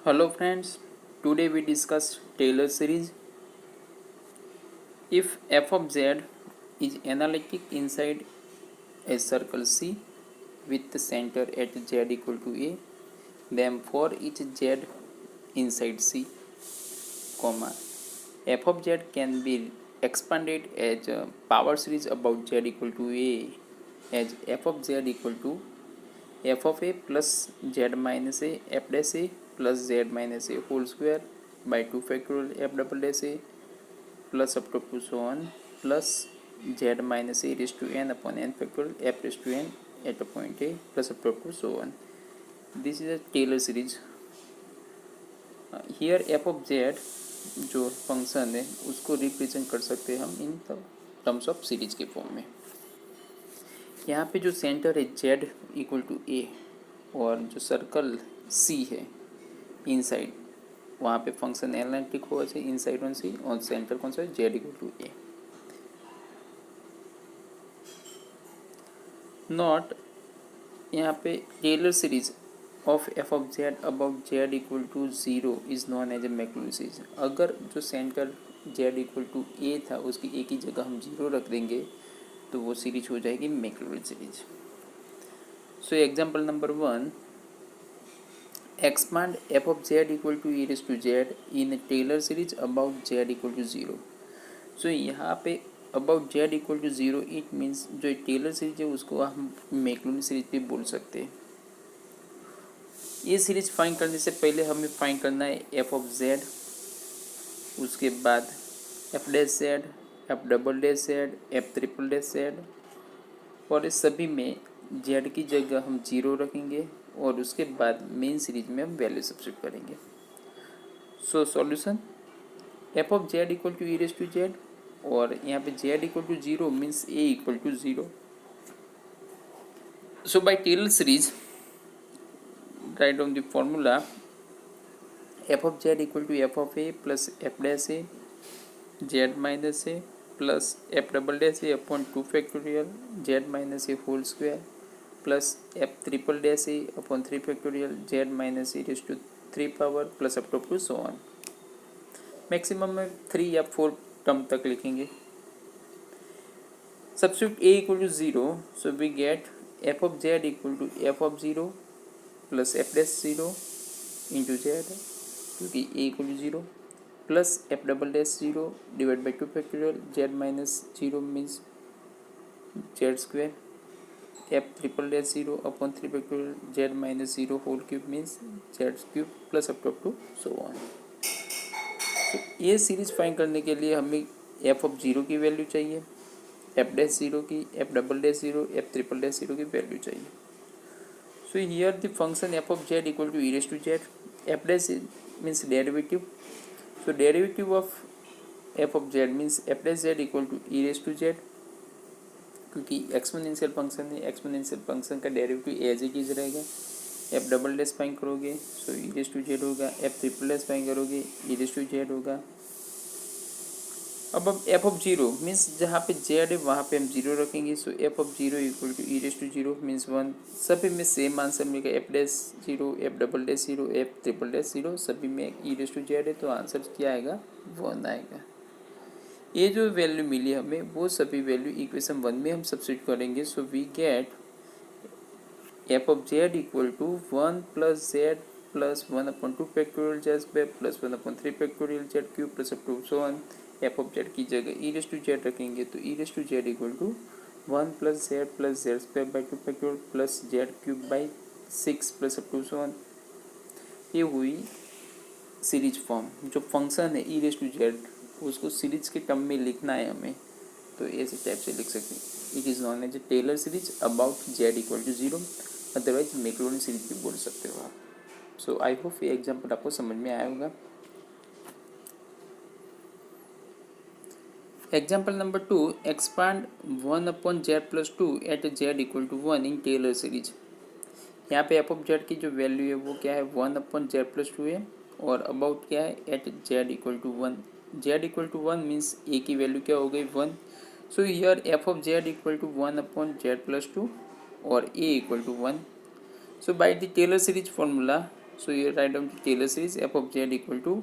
Hello friends, today we discuss Taylor series. If f of z is analytic inside a circle C with the center at z equal to a, then for each z inside C, comma, f of z can be expanded as a power series about z equal to a as f of z equal to f of a plus z minus a f dash a plus z minus a whole square by 2 factorial f double dash a plus up to so on plus z minus a raised to n upon n factorial f raised to n at a point a plus up to so on. This is a Taylor series. Here f of z जो function है उसको represent कर सकते हैं हम in terms of series के form में. यहाँ पे जो सेंटर है z इक्वल टू a और जो सर्कल C है इनसाइड, वहाँ पे फंक्शन एनालिटिक होगा चाहिए इनसाइड ऑन C और सेंटर कौन सा है z equal to a. Not यहाँ पे Taylor series of f of z about z equal to 0 is known as a Maclaurin series. अगर जो centre z equal to a था उसकी a की जगह हम 0 रख देंगे तो वो सीरीज हो जाएगी Maclaurin series. So example number 1, expand f of z equal to e raised to z in a Taylor series about z equal to 0. So यहाँ पे about z equal to 0 it means जो Taylor series है उसको हम Maclaurin series भी बोल सकते हैं. ये सीरीज फाइंड करने से पहले हमें फाइंड करना है f ऑफ z, उसके बाद f dash z, f double dash z, f triple dash z और इस सभी में z की जगह हम 0 रखेंगे और उसके बाद मेन सीरीज में हम वैल्यू सब्स्टिट्यूट करेंगे. So solution f of z equal to E raise to z और यहाँ पे z equal to 0 means a equal to 0. So by Taylor series write down the formula f of z equal to f of a plus f dash a z minus a plus f double dash a upon 2 factorial z minus a whole square plus f triple dash a upon 3 factorial z minus a raised to 3 power plus up to so on. Maximum में 3 या 4 term तक लिखेंगे. Substitute a equal to 0, so we get f of z equal to f of 0 plus F dash 0 into Z क्योंकि A equal to 0 plus F double dash 0 divide by 2 factorial Z minus 0 means Z square F triple dash 0 upon 3 factorial Z minus 0 whole cube means Z cube plus up to so on. तो ये series find करने के लिए हमें F of 0 की value चाहिए, F dash 0 की, F double dash 0, F triple dash 0 की वैल्यू चाहिए. So here the function f of z equal to e raised to z. F dash means derivative. So derivative of f of z means f dash z equal to e raised to z. क्योंकि exponential function है, exponential function का derivative as it is रहेगा. F double dash find करोगे सो ई raise to Z होगा, f triple dash find करोगे ई raise to Z होगा. अब F of 0 means जहाँ पे जेड है वहाँ पे हम 0 रखेंगे. So F of 0 equal to E raise to 0 means 1. सभी में सेम आंसर मिलेगा, F dash 0, F double dash 0, F triple dash 0 सभी में ई रेज टू जेड है तो आंसर क्या आएगा 1 आएगा. ये जो वैल्यू मिली हमें वो सभी वैल्यू इक्वेशन 1 में हम सब्स्टिट्यूट करेंगे. So we get F of Z equal to 1 plus Z plus 1 upon 2 factorial Z square plus 1 upon 3 factorial Z cube plus up to so on. F of Z की जगह E raise to Z रखेंगे तो E raise to Z equal to 1 plus Z square by 2 factorial plus Z cube by 6 plus up to so on. ये हुई series form. जो function है ई raise to Z उसको series के term में लिखना है हमें तो ऐसे टाइप से लिख सकते हैं. It is known as a Taylor series about Z equal to 0, otherwise Maclaurin series भी बोल सकते हो आप. सो आई होप ये एग्जाम्पल आपको समझ में आया होगा. Example number 2, expand 1 upon Z plus 2 at Z equal to 1 in Taylor series. यहाँ पे एफ ऑफ जेड की जो वैल्यू है वो क्या है 1 अपॉन जेड प्लस 2 है और अबाउट क्या है at Z equal to 1. Z equal to 1 means A की वैल्यू क्या हो गई 1. So here F of Z equal to 1 upon Z plus 2 और A equal to 1. So by the Taylor series formula So you write down the Taylor series f of z equal to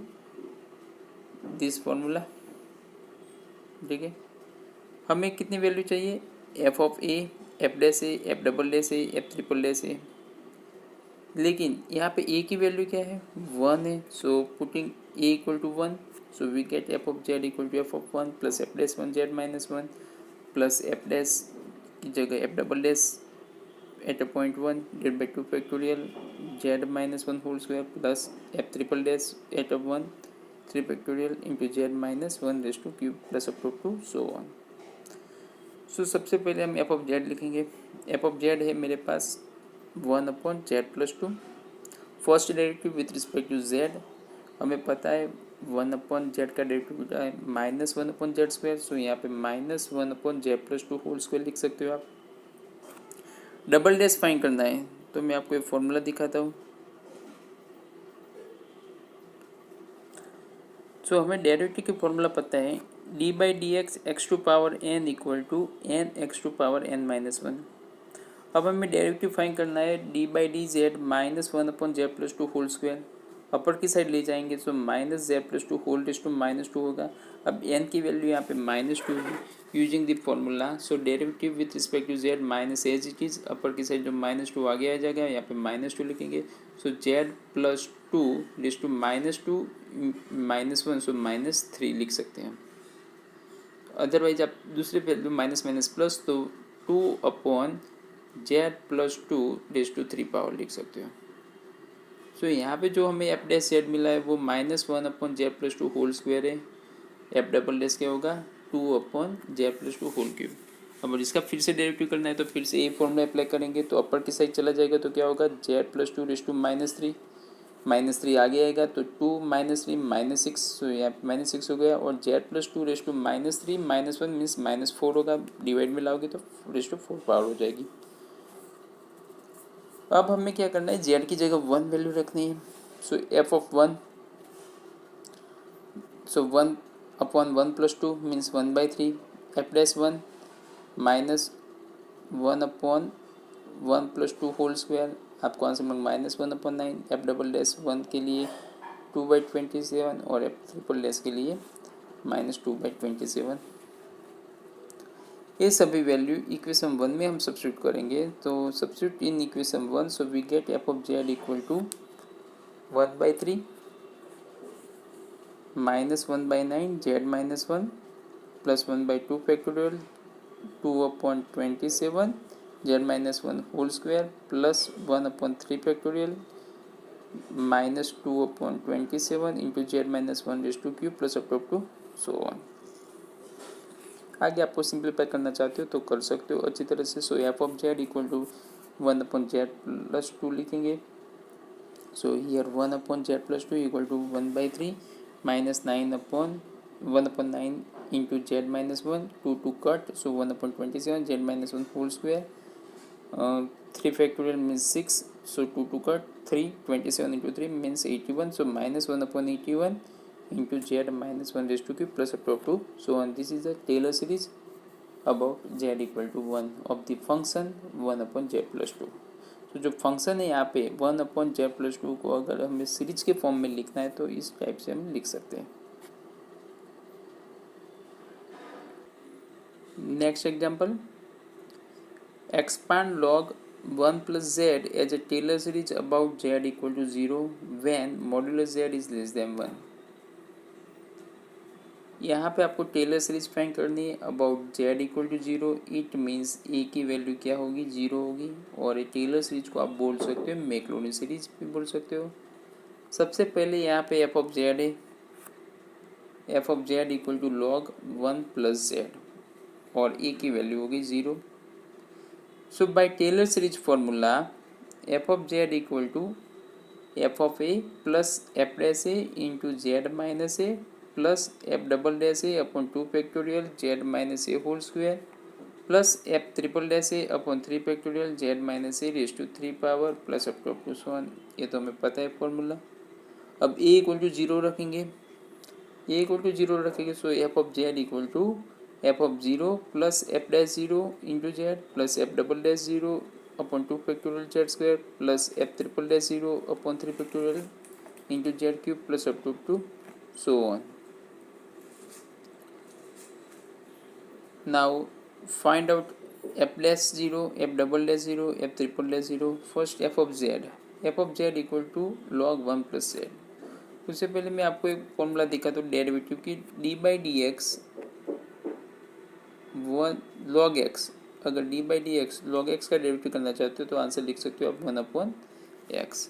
this formula. ठीक है, हमें कितनी value चाहिए, F of A, F dash A, F double dash A, F triple dash A, लेकिन यहाँ पे ए की value क्या है, 1 है. So putting a equal to 1, so we get F of Z equal to F of 1 plus F dash 1 z minus 1 plus F dash की जगह f double dash at a point 1 divide by 2 factorial Z minus 1 whole square plus F triple dash at a 1 3 factorial into Z minus 1 raise to cube plus up to so on. सो सबसे पहले हम f of z लिखेंगे. F of Z है मेरे पास 1 upon Z plus 2. First derivative with respect to z हमें पता है 1 अपॉन जेड का डेरिवेटिव है minus 1 upon z square. So यहाँ पे minus 1 upon Z plus 2 whole square लिख सकते हो आप. डबल डैश फाइंड करना है तो मैं आपको एक फॉर्मूला दिखाता हूँ. सो हमें डेरिवेटिव की फॉर्मूला पता है D by D x x to power N equal to N x to power N minus 1. अब हमें डेरिवेटिव फाइंड करना है D by D Z minus 1 upon Z plus 2 whole square. Upper की side ले जाएंगे तो minus Z plus 2 whole raise to minus 2 होगा. अब एन की वैल्यू यहाँ पे माइनस 2 है using the formula. So derivative with respect to Z minus as it is. Upper की साइड जो माइनस 2 आगे आ जाएगा यहाँ पे माइनस 2 लिखेंगे. So Z plus 2 raise to minus 2 minus 1 so minus 3 लिख सकते हैं. अदरवाइज आप दूसरे वैल्यू माइनस माइनस प्लस तो 2 upon Z plus 2 raise to 3 power लिख सकते हो. सो यहाँ पे जो हमें एफ डैश जेड मिला है वो minus 1 upon Z plus 2 whole square है. एफ डबल डैश क्या होगा 2 upon Z plus 2 whole cube. अब इसका फिर से डेरिवेटिव करना है तो फिर से ये फॉर्मूला अप्लाई करेंगे तो अपर की साइड चला जाएगा तो क्या होगा z plus 2 raise to minus 3 आगे आएगा तो 2 माइनस 3 माइनस 6. सो यहाँ माइनस 6 हो गया और z plus 2 raise to minus 3 minus 1 means minus 4 होगा. डिवाइड में लाओगे तो रेस टू 4 पावर हो जाएगी. अब हमें क्या करना है जेड की जगह 1 वैल्यू रखनी है. So F of 1 so 1 upon 1 plus 2 means 1/3 F dash 1 minus 1 upon 1 plus 2 whole square. आपको आंसर में minus 1 upon 9. F double dash 1 के लिए 2/27 और एफ ट्रिपल डैश के लिए माइनस 2/27. ये सभी वैल्यू इक्वेशन 1 में हम सब्स्टिट्यूट करेंगे. तो substitute in equation 1 so we get F of Z equal to 1/3 minus 1/9 z minus 1 plus 1/2 factorial 2/27 z minus 1 whole square plus 1/3 factorial minus 2/27 into Z minus 1 raise to cube plus up to so on. आगे आपको simplify करना चाहते हो तो कर सकते हो अच्छी तरह से. So F of Z equal to 1 upon Z plus 2 लिखेंगे. So here 1 upon Z plus 2 equal to 1/3 minus 9 upon 1/9 into Z minus 1 2 cut. So 1/27 Z minus 1 whole square 3 factorial means 6. So 2 cut 3 27 into 3 means 81. So minus 1/81 into z minus 1 raised to cube plus up to so on. This is the Taylor series about z equal to 1 of the function 1 upon z plus 2. तो जो function है यहाँ पे 1 upon Z plus 2 को अगर हमें series के form में लिखना है तो इस टाइप से हम लिख सकते हैं. Next example expand log 1 plus z as a Taylor series about z equal to 0 when modulus z is less than 1. यहाँ पे आपको टेलर सीरीज फाइंड करनी है about Z equal to 0. It means A की वैल्यू क्या होगी 0 होगी. और ये टेलर सीरीज को आप बोल सकते हो मैक्लोनी सीरीज भी बोल सकते हो. सबसे पहले यहाँ पे एफ ऑफ जेड है. F of Z equal to log 1 plus Z और ए की वैल्यू होगी 0. So by Taylor series formula F of Z equal to F of A plus F dash A into Z minus A plus F double dash A upon 2 factorial Z minus A whole square plus F triple dash A upon 3 factorial Z minus A raise to 3 power plus up to so on. ये तो हमें पता है formula. अब ए equal to 0 रखेंगे. ए equal to 0 रखेंगे so F of Z equal to F of 0 plus F dash 0 into Z plus F double dash 0 upon 2 factorial Z square plus F triple dash 0 upon 3 factorial into Z cube plus up to so on. Now find out f dash 0, f double dash 0, f triple dash 0. First f of z. f of z equal to log 1 plus z. उससे पहले मैं आपको एक formula दिखा तो derivative की d by D x one log x. अगर d by D x log x का डेरिवेटिव करना चाहते हो तो आंसर लिख सकते हो आप 1 अपॉन एक्स.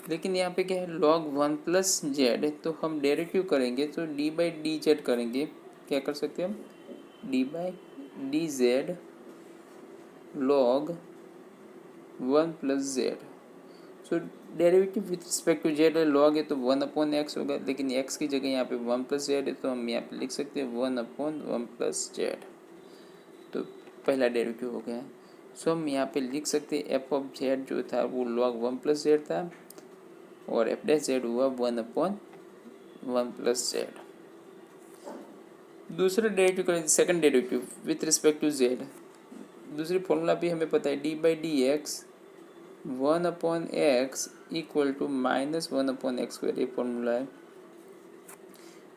लेकिन यहाँ पे क्या है log 1 प्लस जेड, तो हम डेरिवेटिव करेंगे तो d बाई डी जेड करेंगे. क्या कर सकते हैं हम d by D z log 1 plus z. So derivative with respect to z है, लॉग है तो 1 अपॉन एक्स होगा, लेकिन एक्स की जगह यहाँ पे 1 प्लस जेड है तो हम यहाँ पे लिख सकते हैं 1 अपॉन 1 प्लस जेड. तो पहला डेरिवेटिव हो गया. सो हम यहाँ पे लिख सकते हैं एफ ऑफ जेड जो था वो लॉग 1 प्लस जेड था और एफ डैश जेड हुआ 1 अपॉन 1 प्लस जेड. दूसरा डेरिवेटिव करें second derivative with respect to z. दूसरी फॉर्मूला भी हमें पता है D by D x 1 upon x equal to minus 1 upon x square. ये फॉर्मूला है.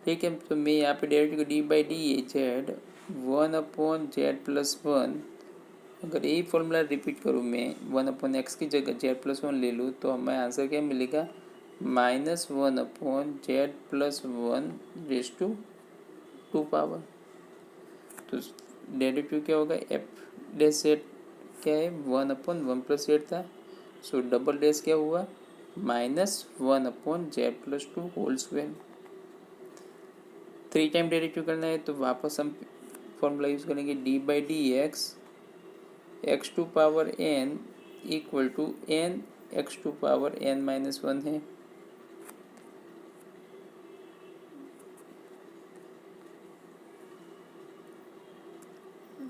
ठीक है, तो मैं यहाँ पे derivative d by D z 1 upon Z plus 1. अगर यही फॉर्मूला रिपीट करूँ मैं 1 अपॉन एक्स की जगह जेड प्लस 1 ले लूँ तो हमें आंसर क्या मिलेगा minus 1 upon Z plus 1 raise to 2 power. तो डेरिवेटिव क्या होगा एफ डैश जेड क्या है 1 अपॉन 1 प्लस जेड था. सो डबल डैश क्या हुआ minus 1 upon Z plus 2 whole square. 3 time derivative करना है तो वापस हम फॉर्मूला यूज करेंगे d by D x x to power N equal to N x to power N minus 1 है.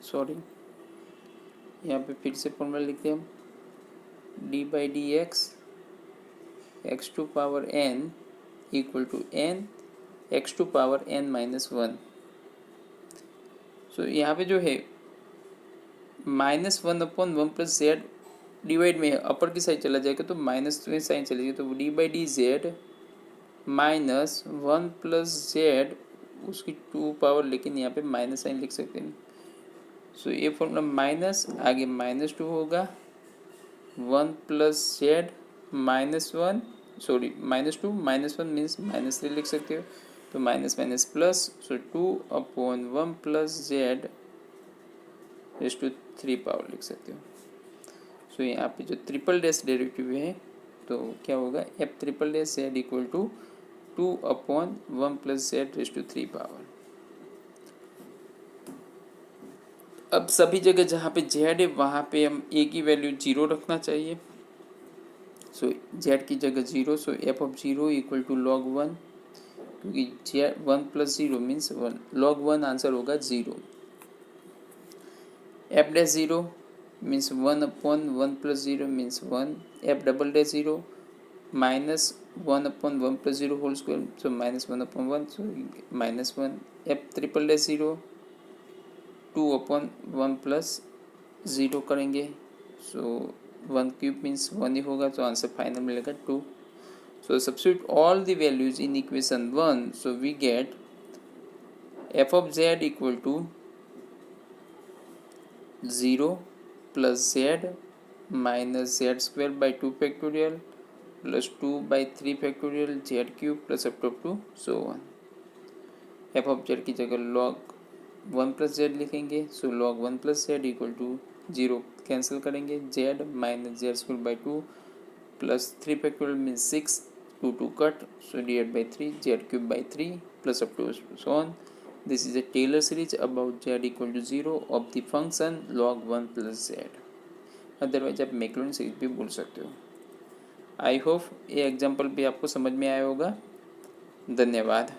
सॉरी, यहाँ पे फिर से फॉर्मूला लिखते हैं हम d by D x to power N equal to N x to power N minus 1. So यहाँ पे जो है minus 1 upon 1 plus z divide में अपर की साइड चला जाएगा तो माइनस में साइन चलेगी तो D by D Z minus 1 plus Z उसकी 2 पावर, लेकिन यहाँ पे माइनस साइन लिख सकते हैं. सो ये फॉर्मूला माइनस आगे माइनस 2 होगा 1 plus Z minus 1 sorry minus 2 minus 1 means minus 3 लिख सकते हो तो minus minus plus. So 2 upon 1 plus z raise to 3 power लिख सकते हो. सो यहाँ पे जो ट्रिपल डैश डेरिवेटिव है तो क्या होगा f triple dash z equal to 2 upon 1 plus z raise to 3 power. अब सभी जगह जहाँ पे जेड है वहाँ पे हम ए की वैल्यू 0 रखना चाहिए. सो जेड की जगह 0. So F of 0 equal to log 1 क्योंकि Z 1 plus 0 means 1. Log 1 answer होगा 0. F dash 0 means 1 upon 1 plus 0 means 1. F double dash 0 minus 1 upon 1 plus 0 whole square so minus 1 upon 1 so minus 1. F triple dash 0 2 upon 1 plus 0 करेंगे सो 1 cube means 1 ही होगा तो answer final मिलेगा 2. So substitute all the values in equation 1 so we get F of Z equal to 0 plus Z minus Z square by 2 factorial plus 2 by 3 factorial Z cube plus up to so 1. F of Z की जगह log 1 plus Z लिखेंगे so log 1 plus Z equal to 0 cancel करेंगे Z minus Z square by 2 plus 3 factorial means 6 2 cut so divide by 3 z cube by 3 plus up to so on. This is a Taylor series about z equal to 0 of the function log 1 plus z. Otherwise आप Maclaurin series भी बोल सकते हो. I hope ये example भी आपको समझ में आया होगा. धन्यवाद.